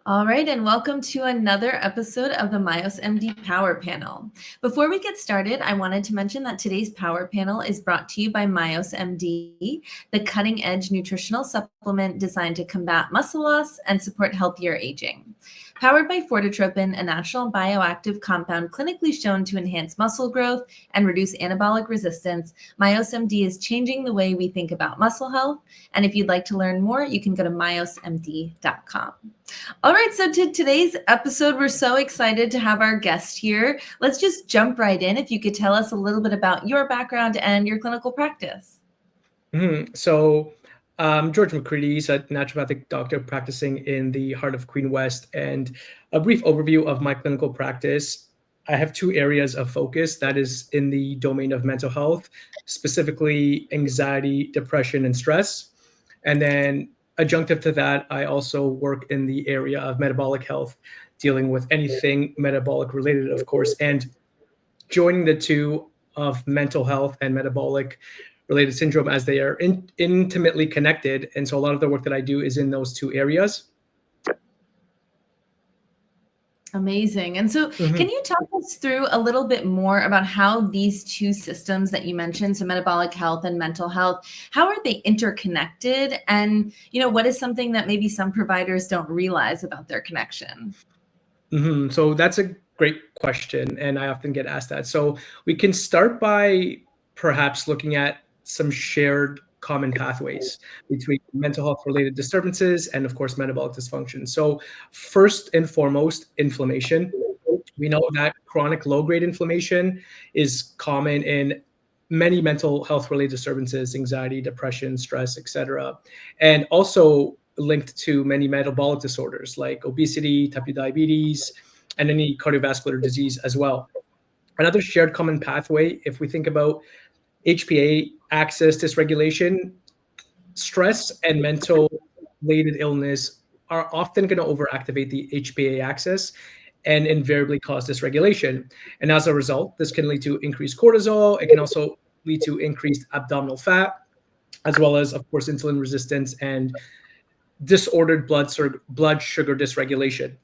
All right, and welcome to another episode of the MYOS MD Power Panel. Before we get started, I wanted to mention that today's Power Panel is brought to you by MYOS MD, the cutting-edge nutritional supplement designed to combat muscle loss and support healthier aging. Powered by Fortitropin, a natural bioactive compound clinically shown to enhance muscle growth and reduce anabolic resistance, MYOS MD is changing the way we think about muscle health. And if you'd like to learn more, you can go to myosmd.com. All right, so to today's episode, we're so excited to have our guest here. Let's just jump right in. If you could tell us a little bit about your background and your clinical practice. So George Makrides, a naturopathic doctor practicing in the heart of Queen West, and a brief overview of my clinical practice. I have two areas of focus that is in the domain of mental health, specifically anxiety, depression, and stress. And then adjunctive to that, I also work in the area of metabolic health, dealing with anything metabolic related, of course, and joining the two of mental health and metabolic related syndrome as they are intimately connected. And so a lot of the work that I do is in those two areas. Amazing. And so can you talk us through a little bit more about how these two systems that you mentioned, so metabolic health and mental health, how are they interconnected? And, what is something that maybe some providers don't realize about their connection? So that's a great question, and I often get asked that. So we can start by perhaps looking at some shared common pathways between mental health related disturbances and, of course, metabolic dysfunction. So first and foremost, inflammation. We know that chronic low-grade inflammation is common in many mental health related disturbances, anxiety, depression, stress, etc., and also linked to many metabolic disorders like obesity, type 2 diabetes, and any cardiovascular disease as well. Another shared common pathway, if we think about HPA axis dysregulation, stress and mental related illness are often going to overactivate the HPA axis and invariably cause dysregulation. And as a result, this can lead to increased cortisol. It can also lead to increased abdominal fat, as well as, of course, insulin resistance and disordered blood sugar dysregulation.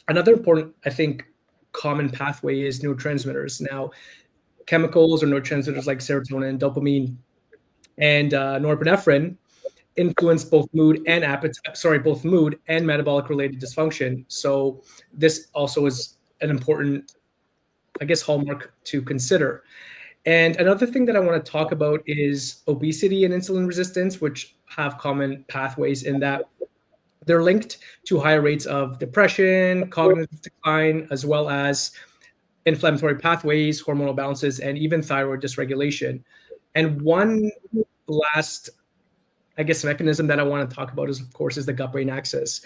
Another important, I think, common pathway is neurotransmitters. Now, chemicals or neurotransmitters like serotonin, dopamine, and norepinephrine influence both mood and metabolic related dysfunction. So this also is an important, hallmark to consider. And another thing that I want to talk about is obesity and insulin resistance, which have common pathways in that they're linked to higher rates of depression, cognitive decline, as well as inflammatory pathways, hormonal balances, and even thyroid dysregulation. And one last, mechanism that I want to talk about is, of course, is the gut-brain axis.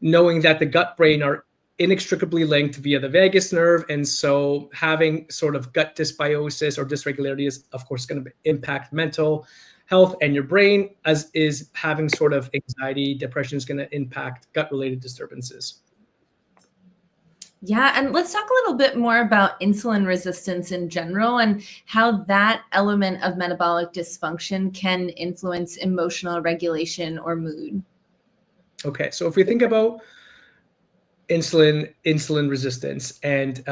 Knowing that the gut-brain are inextricably linked via the vagus nerve, and so having sort of gut dysbiosis or dysregularity is, of course, going to impact mental health and your brain, as is having sort of anxiety, depression is going to impact gut-related disturbances. Yeah, and let's talk a little bit more about insulin resistance in general and how that element of metabolic dysfunction can influence emotional regulation or mood. Okay, so if we think about insulin resistance, and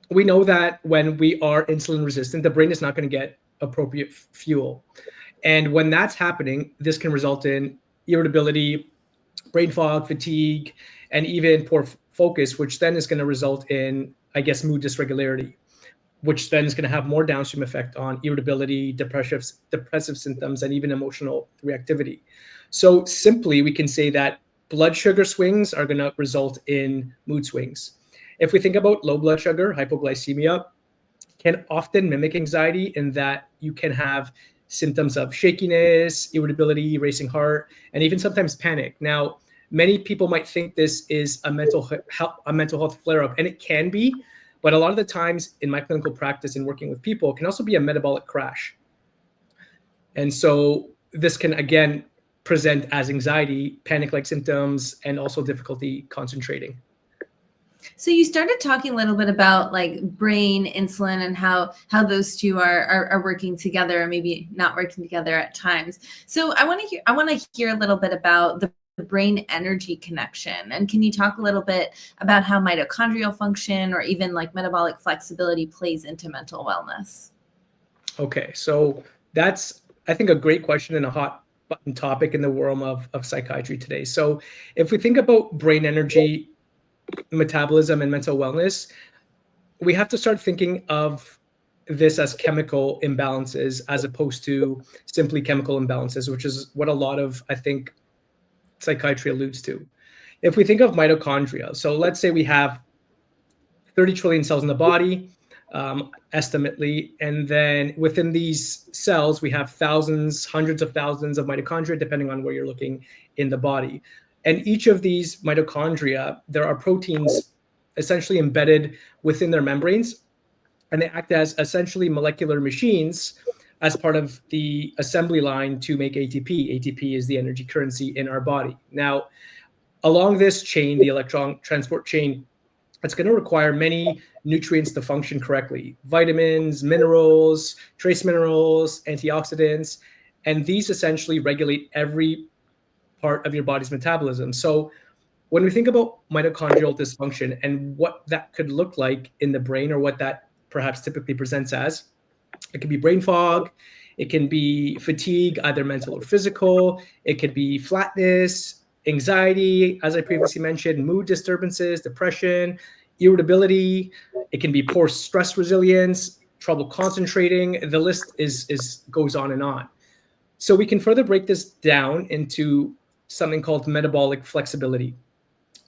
we know that when we are insulin resistant, the brain is not going to get appropriate fuel. And when that's happening, this can result in irritability, brain fog, fatigue, and even poor focus, which then is going to result in, mood dysregularity, which then is going to have more downstream effect on irritability, depressive symptoms, and even emotional reactivity. So simply, we can say that blood sugar swings are going to result in mood swings. If we think about low blood sugar, hypoglycemia can often mimic anxiety in that you can have symptoms of shakiness, irritability, racing heart, and even sometimes panic. Now, many people might think this is a mental health flare-up, and it can be, but a lot of the times in my clinical practice and working with people, it can also be a metabolic crash. And so this can, again, present as anxiety, panic-like symptoms, and also difficulty concentrating. So you started talking a little bit about like brain, insulin, and how those two are working together, or maybe not working together at times. So I want to hear a little bit about the brain energy connection. And can you talk a little bit about how mitochondrial function or even like metabolic flexibility plays into mental wellness? Okay, so that's, I think, a great question and a hot button topic in the realm of psychiatry today. So if we think about brain energy, metabolism, and mental wellness, we have to start thinking of this as chemical imbalances as opposed to simply chemical imbalances, which is what a lot of, I think, psychiatry alludes to. If we think of mitochondria, so let's say we have 30 trillion cells in the body, estimately. And then within these cells, we have thousands, hundreds of thousands of mitochondria, depending on where you're looking in the body. And each of these mitochondria, there are proteins essentially embedded within their membranes, and they act as essentially molecular machines as part of the assembly line to make ATP. ATP is the energy currency in our body. Now, along this chain, the electron transport chain, it's going to require many nutrients to function correctly: vitamins, minerals, trace minerals, antioxidants, and these essentially regulate every part of your body's metabolism. So when we think about mitochondrial dysfunction and what that could look like in the brain, or what that perhaps typically presents as, it can be brain fog, it can be fatigue, either mental or physical, it could be flatness, anxiety, as I previously mentioned, mood disturbances, depression, irritability. It can be poor stress resilience, trouble concentrating. The list is goes on and on. So we can further break this down into something called metabolic flexibility,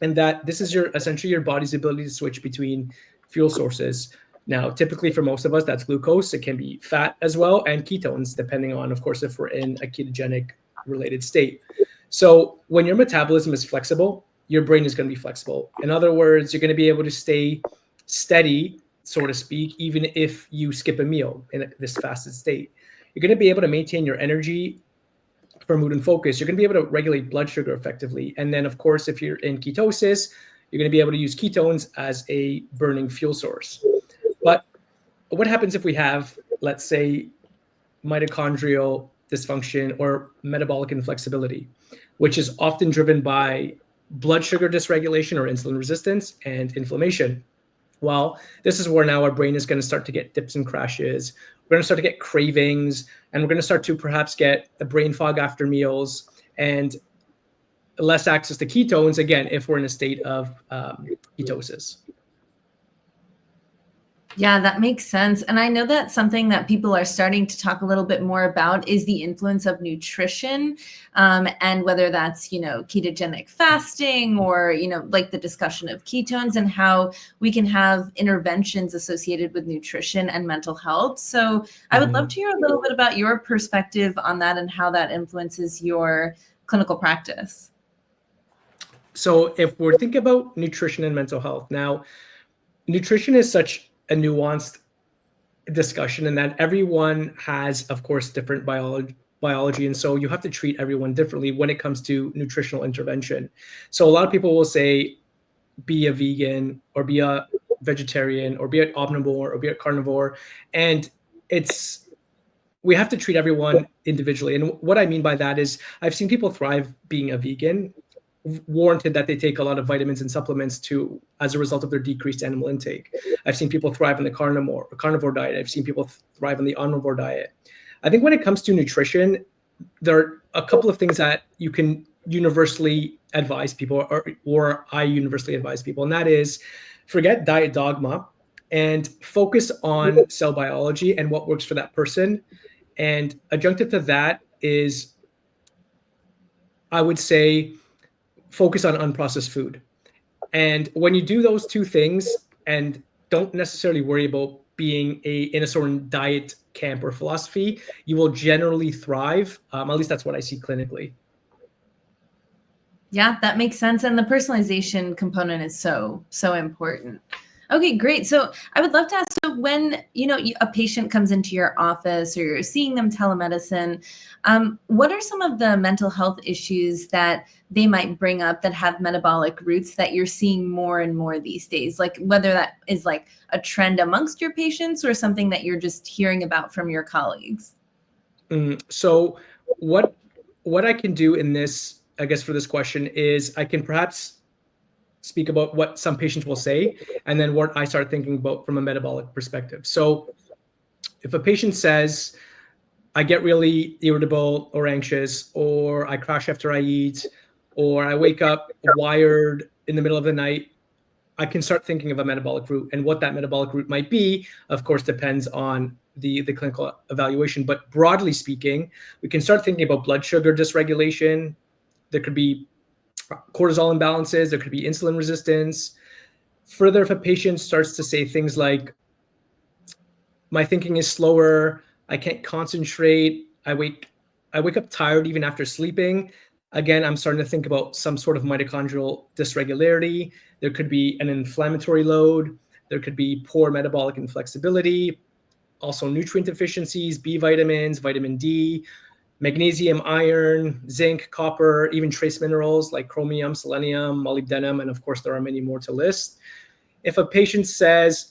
and that this is essentially your body's ability to switch between fuel sources. Now, typically for most of us, that's glucose. It can be fat as well, and ketones, depending on, of course, if we're in a ketogenic related state. So when your metabolism is flexible, your brain is going to be flexible. In other words, you're going to be able to stay steady, so to speak, even if you skip a meal in this fasted state. You're going to be able to maintain your energy for mood and focus. You're going to be able to regulate blood sugar effectively. And then, of course, if you're in ketosis, you're going to be able to use ketones as a burning fuel source. But what happens if we have, let's say, mitochondrial dysfunction or metabolic inflexibility, which is often driven by blood sugar dysregulation or insulin resistance and inflammation? Well, this is where now our brain is going to start to get dips and crashes. We're going to start to get cravings, and we're going to start to perhaps get a brain fog after meals and less access to ketones, again, if we're in a state of ketosis. Yeah, that makes sense. And I know that something that people are starting to talk a little bit more about is the influence of nutrition, and whether that's, ketogenic fasting or, like the discussion of ketones and how we can have interventions associated with nutrition and mental health. So I would love to hear a little bit about your perspective on that and how that influences your clinical practice. So if we're thinking about nutrition and mental health, now, nutrition is such a nuanced discussion in that everyone has, of course, different biology. And so you have to treat everyone differently when it comes to nutritional intervention. So a lot of people will say, be a vegan or be a vegetarian or be an omnivore or be a carnivore. And we have to treat everyone individually. And what I mean by that is I've seen people thrive being a vegan, warranted that they take a lot of vitamins and supplements as a result of their decreased animal intake. I've seen people thrive in the carnivore diet. I've seen people thrive in the omnivore diet. I think when it comes to nutrition, there are a couple of things that you can universally advise people, or I universally advise people, and that is forget diet dogma and focus on cell biology and what works for that person. And adjunctive to that is, I would say, focus on unprocessed food. And when you do those two things and don't necessarily worry about being in a certain diet camp or philosophy, you will generally thrive. At least that's what I see clinically. Yeah, that makes sense. And the personalization component is so, so important. Okay, great. So I would love to ask, so when, a patient comes into your office or you're seeing them telemedicine, what are some of the mental health issues that they might bring up that have metabolic roots that you're seeing more and more these days? Like whether that is like a trend amongst your patients or something that you're just hearing about from your colleagues? So what I can do in this I guess, for this question is I can perhaps speak about what some patients will say and then what I start thinking about from a metabolic perspective. So if a patient says, I get really irritable or anxious, or I crash after I eat, or I wake up wired in the middle of the night, I can start thinking of a metabolic root. And what that metabolic root might be, of course, depends on the clinical evaluation. But broadly speaking, we can start thinking about blood sugar dysregulation. There could be cortisol imbalances. There could be insulin resistance. Further, if a patient starts to say things like, my thinking is slower, I can't concentrate, I wake up tired even after sleeping. Again, I'm starting to think about some sort of mitochondrial dysregularity. There could be an inflammatory load. There could be poor metabolic inflexibility, also nutrient deficiencies, B vitamins, vitamin D, magnesium, iron, zinc, copper, even trace minerals like chromium, selenium, molybdenum, and of course, there are many more to list. If a patient says,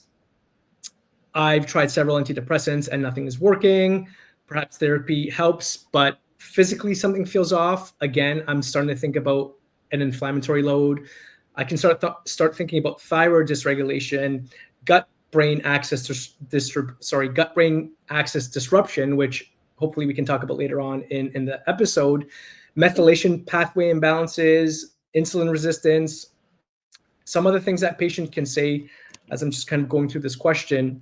I've tried several antidepressants and nothing is working, perhaps therapy helps, but physically something feels off, again, I'm starting to think about an inflammatory load. I can start thinking about thyroid dysregulation, gut-brain axis disruption, which hopefully we can talk about later on in the episode, methylation pathway imbalances, insulin resistance. Some other things that patient can say, as I'm just kind of going through this question,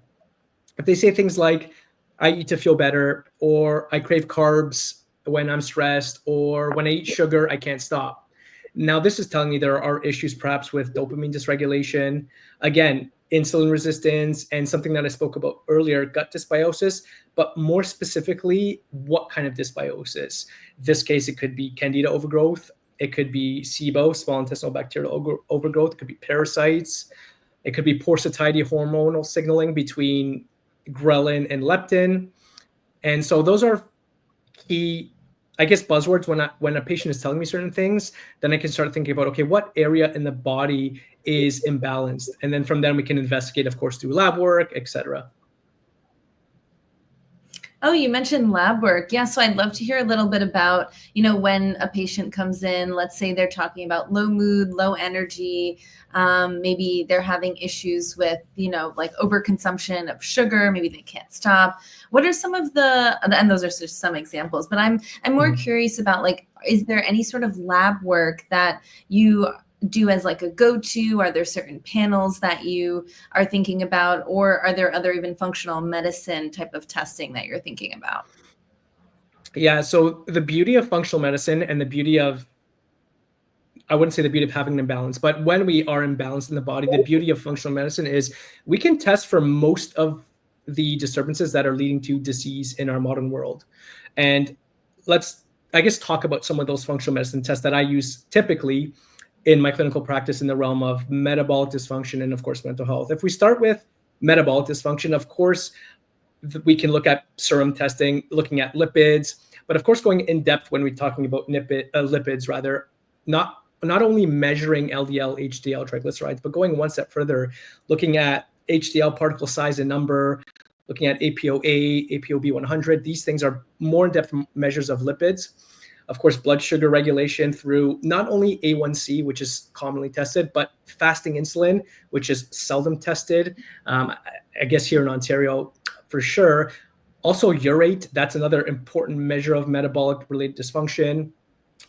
if they say things like, I eat to feel better, or I crave carbs when I'm stressed, or when I eat sugar, I can't stop. Now, this is telling me there are issues perhaps with dopamine dysregulation, again, insulin resistance, and something that I spoke about earlier, gut dysbiosis, but more specifically, what kind of dysbiosis? In this case, it could be candida overgrowth. It could be SIBO, small intestinal bacterial overgrowth. It could be parasites. It could be poor satiety hormonal signaling between ghrelin and leptin. And so those are key, I guess, buzzwords when a patient is telling me certain things, then I can start thinking about, okay, what area in the body is imbalanced? And then from then we can investigate, of course, through lab work, etc. Oh, you mentioned lab work. Yeah, so I'd love to hear a little bit about, when a patient comes in, let's say they're talking about low mood, low energy, maybe they're having issues with, like overconsumption of sugar, maybe they can't stop. What are some of and those are just some examples, but I'm more curious about, like, is there any sort of lab work that you do as like a go-to? Are there certain panels that you are thinking about, or are there other even functional medicine type of testing that you're thinking about? Yeah, so the beauty of functional medicine and the beauty of, I wouldn't say the beauty of having an imbalance, but when we are imbalanced in the body, the beauty of functional medicine is we can test for most of the disturbances that are leading to disease in our modern world. And let's, I guess, talk about some of those functional medicine tests that I use typically in my clinical practice in the realm of metabolic dysfunction and, of course, mental health. If we start with metabolic dysfunction, of course, we can look at serum testing, looking at lipids, but of course, going in depth when we're talking about lipids, rather, not only measuring LDL, HDL, triglycerides, but going one step further, looking at HDL particle size and number, looking at ApoA, ApoB100. These things are more in-depth measures of lipids. Of course, blood sugar regulation through not only A1C, which is commonly tested, but fasting insulin, which is seldom tested. I guess here in Ontario, for sure. Also, urate, that's another important measure of metabolic-related dysfunction.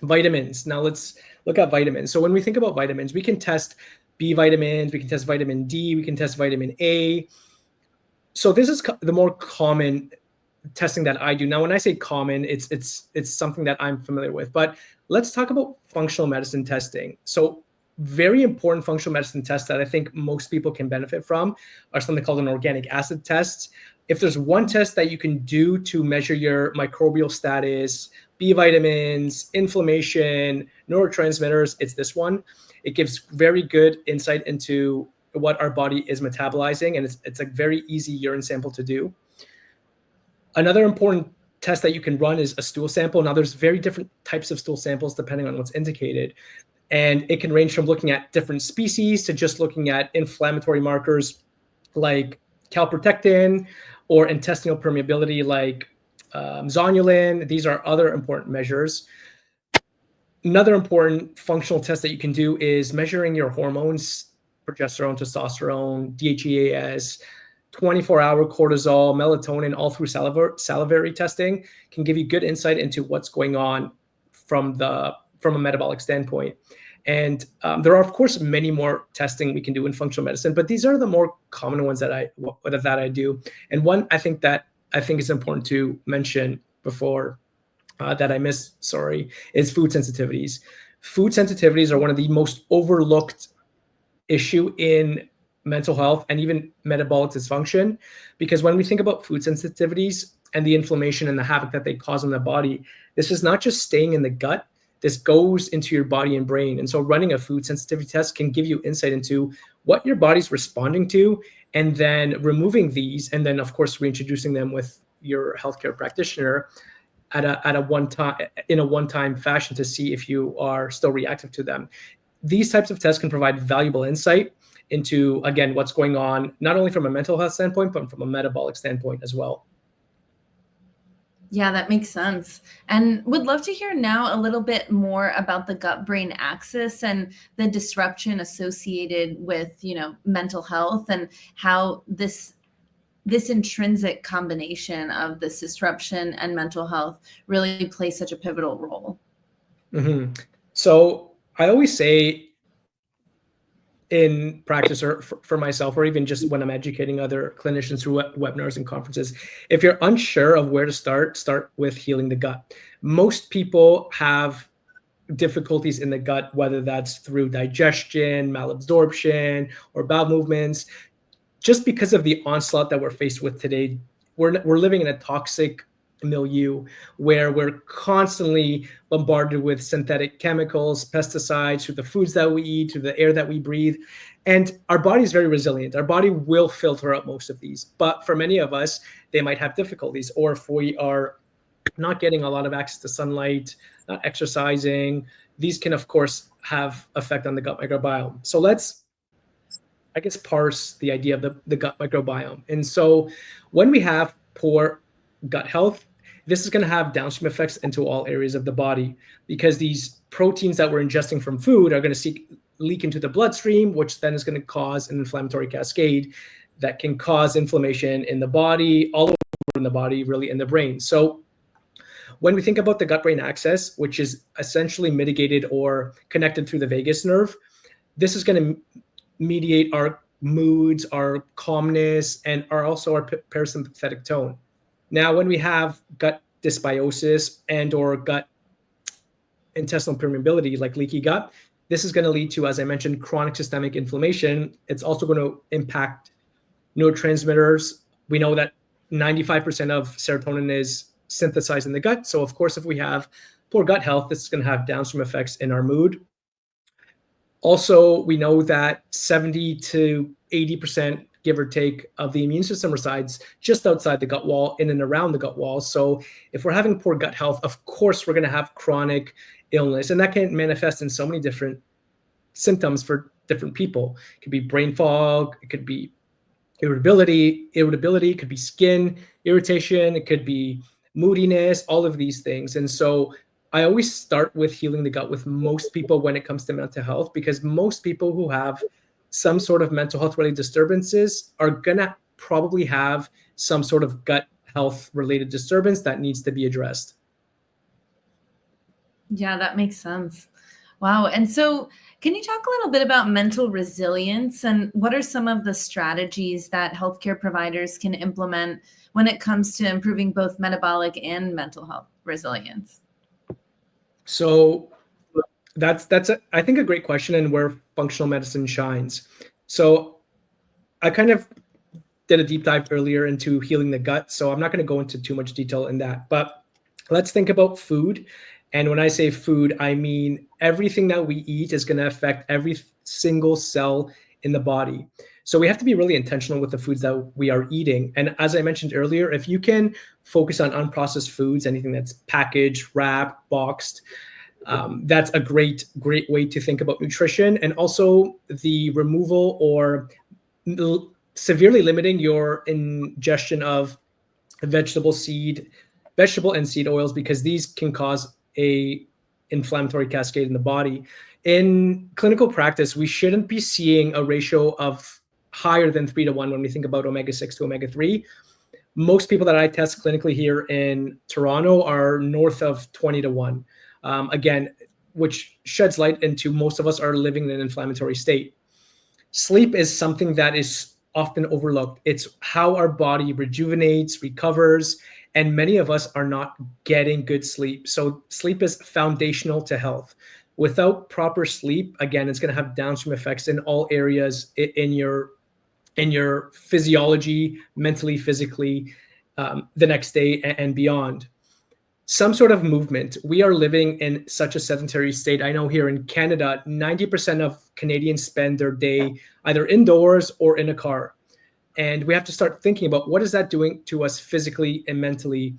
Vitamins. Now let's look at vitamins. So when we think about vitamins, we can test B vitamins, we can test vitamin D, we can test vitamin A. So this is the more common testing that I do. Now, when I say common, it's something that I'm familiar with. But let's talk about functional medicine testing. So very important functional medicine tests that I think most people can benefit from are something called an organic acid test. If there's one test that you can do to measure your microbial status, B vitamins, inflammation, neurotransmitters, it's this one. It gives very good insight into what our body is metabolizing, and it's a very easy urine sample to do. Another important test that you can run is a stool sample. Now, there's very different types of stool samples depending on what's indicated. And it can range from looking at different species to just looking at inflammatory markers like calprotectin or intestinal permeability like zonulin. These are other important measures. Another important functional test that you can do is measuring your hormones, progesterone, testosterone, DHEAS, 24-hour cortisol, melatonin, all through salivary testing can give you good insight into what's going on from a metabolic standpoint. And there are, of course, many more testing we can do in functional medicine, but these are the more common ones that I do. And one I think is important to mention before that I missed, is food sensitivities. Food sensitivities are one of the most overlooked issue in mental health and even metabolic dysfunction, because when we think about food sensitivities and the inflammation and the havoc that they cause on the body, this is not just staying in the gut, this goes into your body and brain. And so running a food sensitivity test can give you insight into what your body's responding to, and then removing these, and then of course reintroducing them with your healthcare practitioner at a one-time fashion to see if you are still reactive to them. These types of tests can provide valuable insight into, again, what's going on, not only from a mental health standpoint, but from a metabolic standpoint as well. Yeah, that makes sense. And would love to hear now a little bit more about the gut-brain axis and the disruption associated with, mental health, and how this intrinsic combination of this disruption and mental health really plays such a pivotal role. Mm-hmm. So I always say in practice, or for myself, or even just when I'm educating other clinicians through webinars and conferences, if you're unsure of where to start with healing the gut. Most people have difficulties in the gut, whether that's through digestion, malabsorption, or bowel movements. Just because of the onslaught that we're faced with today, we're living in a toxic milieu where we're constantly bombarded with synthetic chemicals, pesticides, through the foods that we eat, through the air that we breathe. And our body is very resilient. Our body will filter out most of these. But for many of us, they might have difficulties, or if we are not getting a lot of access to sunlight, not exercising, these can, of course, have effect on the gut microbiome. So let's, I guess, parse the idea of the gut microbiome. And so when we have poor gut health, this is going to have downstream effects into all areas of the body, because these proteins that we're ingesting from food are going to leak into the bloodstream, which then is going to cause an inflammatory cascade that can cause inflammation in the body, all over in the body, really in the brain. So when we think about the gut-brain axis, which is essentially mitigated or connected through the vagus nerve, this is going to mediate our moods, our calmness, and also our parasympathetic tone. Now, when we have gut dysbiosis and or gut intestinal permeability, like leaky gut, this is going to lead to, as I mentioned, chronic systemic inflammation. It's also going to impact neurotransmitters. We know that 95% of serotonin is synthesized in the gut. So of course, if we have poor gut health, this is going to have downstream effects in our mood. Also, we know that 70 to 80%, give or take, of the immune system resides just outside the gut wall, in and around the gut wall. So if we're having poor gut health, of course, we're going to have chronic illness. And that can manifest in so many different symptoms for different people. It could be brain fog. It could be irritability. It could be skin irritation. It could be moodiness, all of these things. And so I always start with healing the gut with most people when it comes to mental health, because most people who have some sort of mental health related disturbances are going to probably have some sort of gut health related disturbance that needs to be addressed. Yeah, that makes sense. Wow. And so can you talk a little bit about mental resilience, and what are some of the strategies that healthcare providers can implement when it comes to improving both metabolic and mental health resilience? So that's I think a great question, and where functional medicine shines. So I kind of did a deep dive earlier into healing the gut, so I'm not going to go into too much detail in that. But let's think about food. And when I say food, I mean everything that we eat is going to affect every single cell in the body. So we have to be really intentional with the foods that we are eating. And as I mentioned earlier, if you can focus on unprocessed foods, anything that's packaged, wrapped, boxed, that's a great way to think about nutrition. And also the removal or severely limiting your ingestion of vegetable and seed oils, because these can cause a inflammatory cascade in the body. In clinical practice, we shouldn't be seeing a ratio of higher than 3-to-1 when we think about omega-6 to omega-3. Most people that I test clinically here in Toronto are north of 20-to-1. Again, which sheds light into most of us are living in an inflammatory state. Sleep is something that is often overlooked. It's how our body rejuvenates, recovers, and many of us are not getting good sleep. So sleep is foundational to health. Without proper sleep, again, it's going to have downstream effects in all areas in your physiology, mentally, physically, the next day and beyond. Some sort of movement. We are living in such a sedentary state. I know here in Canada, 90% of Canadians spend their day either indoors or in a car. And we have to start thinking about what is that doing to us physically and mentally,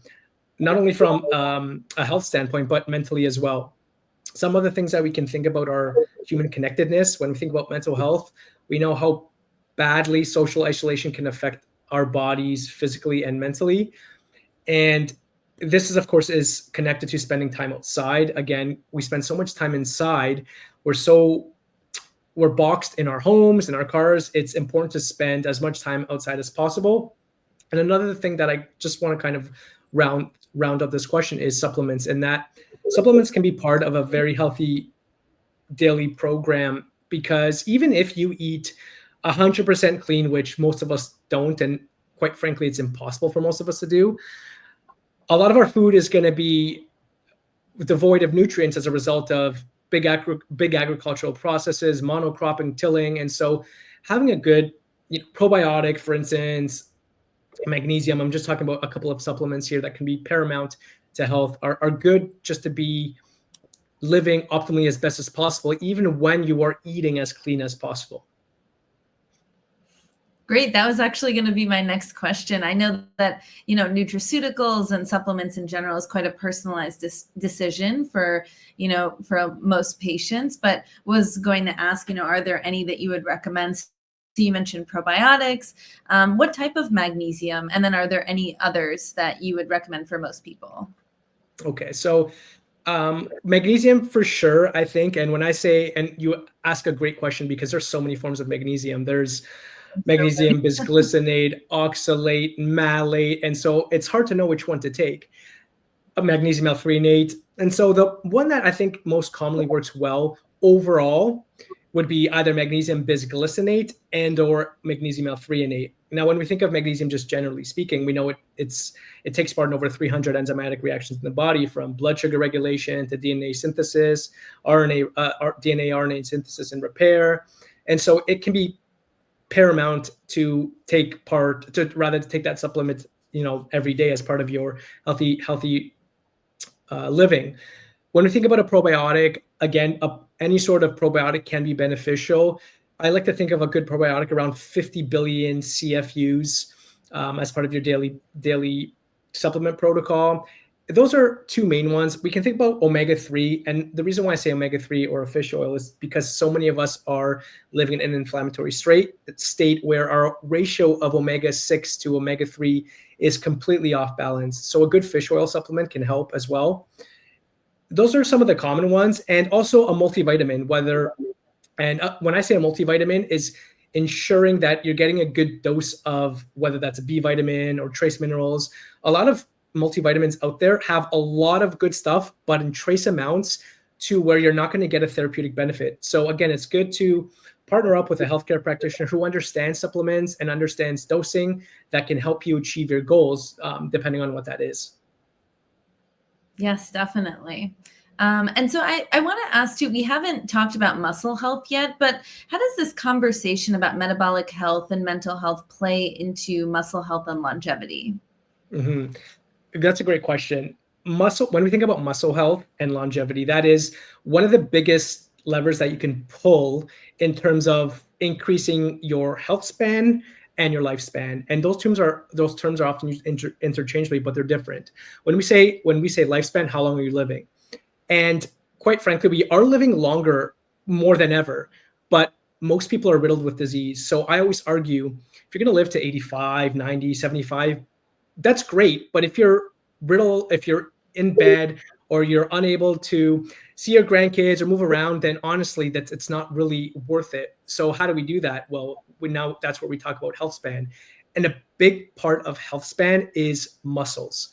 not only from a health standpoint, but mentally as well. Some of the things that we can think about are human connectedness. When we think about mental health, we know how badly social isolation can affect our bodies physically and mentally. And this is, of course, is connected to spending time outside. Again, we spend so much time inside. We're boxed in our homes, in our cars. It's important to spend as much time outside as possible. And another thing that I just want to kind of round up this question is supplements, and that supplements can be part of a very healthy daily program, because even if you eat 100% clean, which most of us don't, and quite frankly, it's impossible for most of us to do, a lot of our food is going to be devoid of nutrients as a result of big agricultural processes, monocropping, tilling. And so having a good probiotic, for instance, magnesium, I'm just talking about a couple of supplements here that can be paramount to health, are good just to be living optimally as best as possible, even when you are eating as clean as possible. Great. That was actually going to be my next question. I know that, nutraceuticals and supplements in general is quite a personalized decision for most patients, but was going to ask, are there any that you would recommend? So you mentioned probiotics. What type of magnesium? And then are there any others that you would recommend for most people? Okay. So magnesium for sure, I think. And when I say, and you ask a great question, because there's so many forms of magnesium. There's magnesium bisglycinate, oxalate, malate. And so it's hard to know which one to take. Magnesium L-threonate. And so the one that I think most commonly works well overall would be either magnesium bisglycinate and or magnesium L-threonate. Now, when we think of magnesium, just generally speaking, we know it takes part in over 300 enzymatic reactions in the body, from blood sugar regulation to DNA synthesis, DNA, RNA synthesis and repair. And so it can be paramount to take that supplement, every day as part of your healthy living. When we think about a probiotic, again, any sort of probiotic can be beneficial. I like to think of a good probiotic around 50 billion CFUs as part of your daily supplement protocol. Those are two main ones. We can think about omega-3. And the reason why I say omega-3 or fish oil is because so many of us are living in an inflammatory state where our ratio of omega-6 to omega-3 is completely off balance. So a good fish oil supplement can help as well. Those are some of the common ones. And also a multivitamin, when I say a multivitamin, is ensuring that you're getting a good dose of whether that's a B vitamin or trace minerals. A lot of multivitamins out there have a lot of good stuff, but in trace amounts to where you're not going to get a therapeutic benefit. So again, it's good to partner up with a healthcare practitioner who understands supplements and understands dosing that can help you achieve your goals, depending on what that is. Yes, definitely. And so I want to ask too, we haven't talked about muscle health yet, but how does this conversation about metabolic health and mental health play into muscle health and longevity? Mm-hmm. That's a great question. When we think about muscle health and longevity, that is one of the biggest levers that you can pull in terms of increasing your health span and your lifespan. And those terms are often used interchangeably, but they're different. When we say lifespan, how long are you living? And quite frankly, we are living longer more than ever, but most people are riddled with disease. So I always argue, if you're going to live to 85, 90, 75, that's great. But if you're in bed or you're unable to see your grandkids or move around, then honestly, it's not really worth it. So how do we do that? Well, now that's where we talk about health span. And a big part of health span is muscles.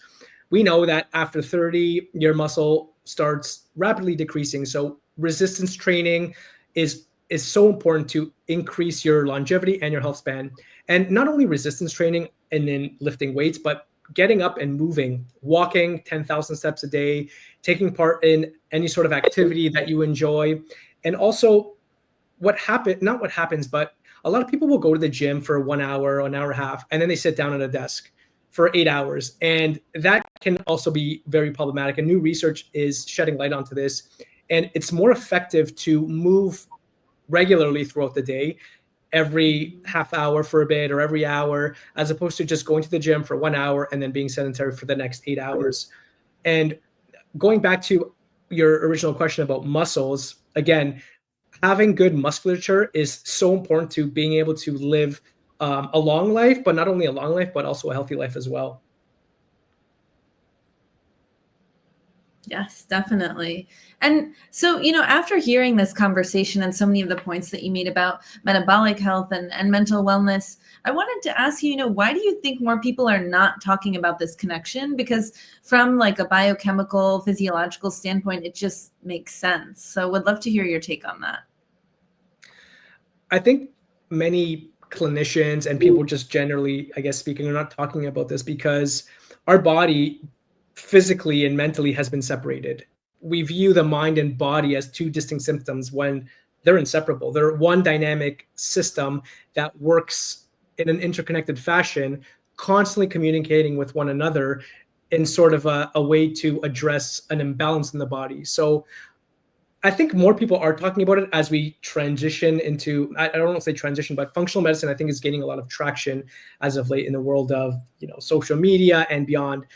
We know that after 30, your muscle starts rapidly decreasing. So resistance training is so important to increase your longevity and your health span. And not only resistance training and then lifting weights, but getting up and moving, walking 10,000 steps a day, taking part in any sort of activity that you enjoy. And also not what happens, but a lot of people will go to the gym for 1 hour, an hour and a half, and then they sit down at a desk for 8 hours. And that can also be very problematic. And new research is shedding light onto this. And it's more effective to move regularly throughout the day, every half hour for a bit or every hour, as opposed to just going to the gym for 1 hour and then being sedentary for the next 8 hours. And going back to your original question about muscles, again, having good musculature is so important to being able to live a long life, but not only a long life, but also a healthy life as well. Yes, definitely. And so, after hearing this conversation and so many of the points that you made about metabolic health and mental wellness, I wanted to ask you, why do you think more people are not talking about this connection? Because from like a biochemical, physiological standpoint, it just makes sense. So would love to hear your take on that. I think many clinicians and people just generally, I guess, speaking, are not talking about this because our body physically and mentally has been separated. We view the mind and body as two distinct systems when they're inseparable. They're one dynamic system that works in an interconnected fashion, constantly communicating with one another in sort of a way to address an imbalance in the body. So I think more people are talking about it as we transition into, I don't want to say transition, but functional medicine, I think, is gaining a lot of traction as of late in the world of, social media and beyond.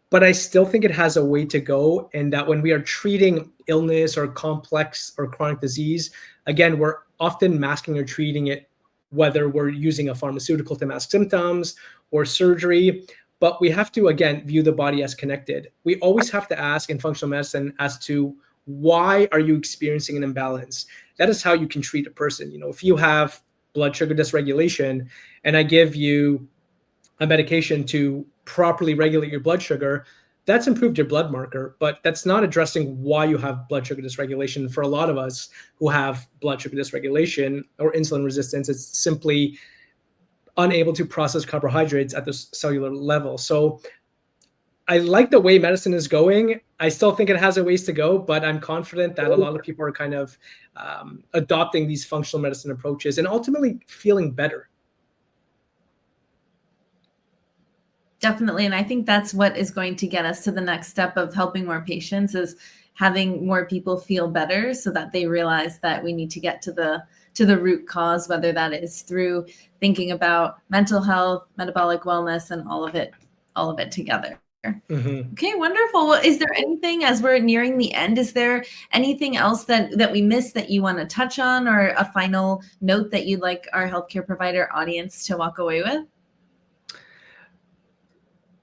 But I still think it has a way to go, and that when we are treating illness or complex or chronic disease, again, we're often masking or treating it, whether we're using a pharmaceutical to mask symptoms or surgery. But we have to, again, view the body as connected. We always have to ask in functional medicine as to why are you experiencing an imbalance? That is how you can treat a person. If you have blood sugar dysregulation and I give you a medication to properly regulate your blood sugar, that's improved your blood marker, but that's not addressing why you have blood sugar dysregulation. For a lot of us who have blood sugar dysregulation or insulin resistance, it's simply unable to process carbohydrates at the cellular level. So I like the way medicine is going. I still think it has a ways to go, but I'm confident that a lot of people are kind of adopting these functional medicine approaches and ultimately feeling better. Definitely. And I think that's what is going to get us to the next step of helping more patients, is having more people feel better so that they realize that we need to get to the root cause, whether that is through thinking about mental health, metabolic wellness, and all of it together. Mm-hmm. Okay, wonderful. Well, is there anything, as we're nearing the end, is there anything else that we missed that you want to touch on, or a final note that you'd like our healthcare provider audience to walk away with?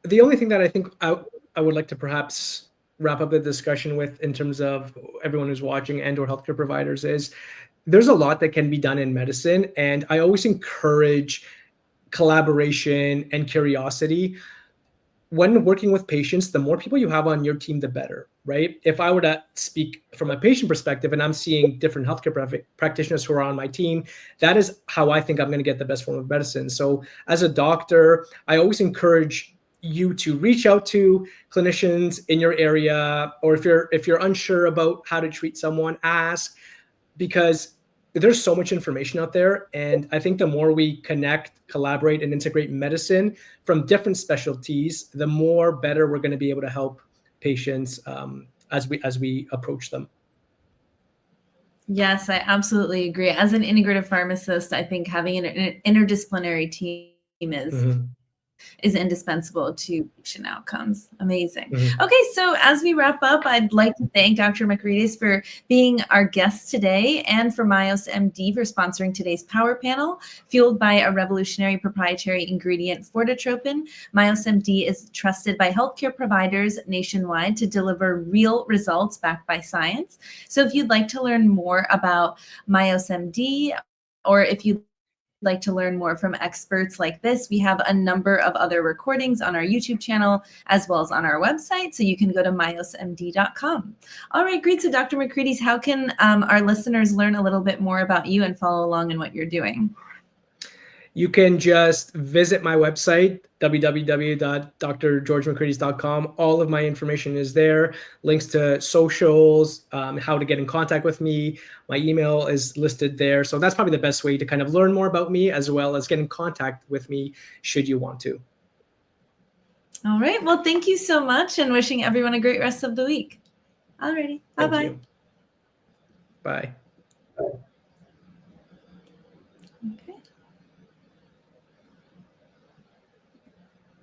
The only thing that I think I would like to perhaps wrap up the discussion with, in terms of everyone who's watching and or healthcare providers, is there's a lot that can be done in medicine. And I always encourage collaboration and curiosity. When working with patients, the more people you have on your team, the better, right? If I were to speak from a patient perspective and I'm seeing different healthcare practitioners who are on my team, that is how I think I'm going to get the best form of medicine. So as a doctor, I always encourage you to reach out to clinicians in your area, or if you're unsure about how to treat someone, ask, because there's so much information out there. And I think the more we connect, collaborate, and integrate medicine from different specialties, the more better we're going to be able to help patients as we approach them. Yes, I absolutely agree. As an integrative pharmacist, I think having an interdisciplinary team is is indispensable to patient outcomes. Amazing. Mhm. Okay, so as we wrap up, I'd like to thank Dr. Makrides for being our guest today and for MYOS MD for sponsoring today's power panel. Fueled by a revolutionary proprietary ingredient, Fortitropin, MYOS MD is trusted by healthcare providers nationwide to deliver real results backed by science. So if you'd like to learn more about MYOS MD, or if you'd like to learn more from experts like this, we have a number of other recordings on our YouTube channel as well as on our website. So you can go to myosmd.com. All right, great. So Dr. Makrides, how can our listeners learn a little bit more about you and follow along in what you're doing? You can just visit my website, www.drgeorgemakrides.com. All of my information is there. Links to socials, how to get in contact with me. My email is listed there. So that's probably the best way to kind of learn more about me, as well as get in contact with me should you want to. All right. Well, thank you so much, and wishing everyone a great rest of the week. All righty. Bye-bye. Thank you. Bye.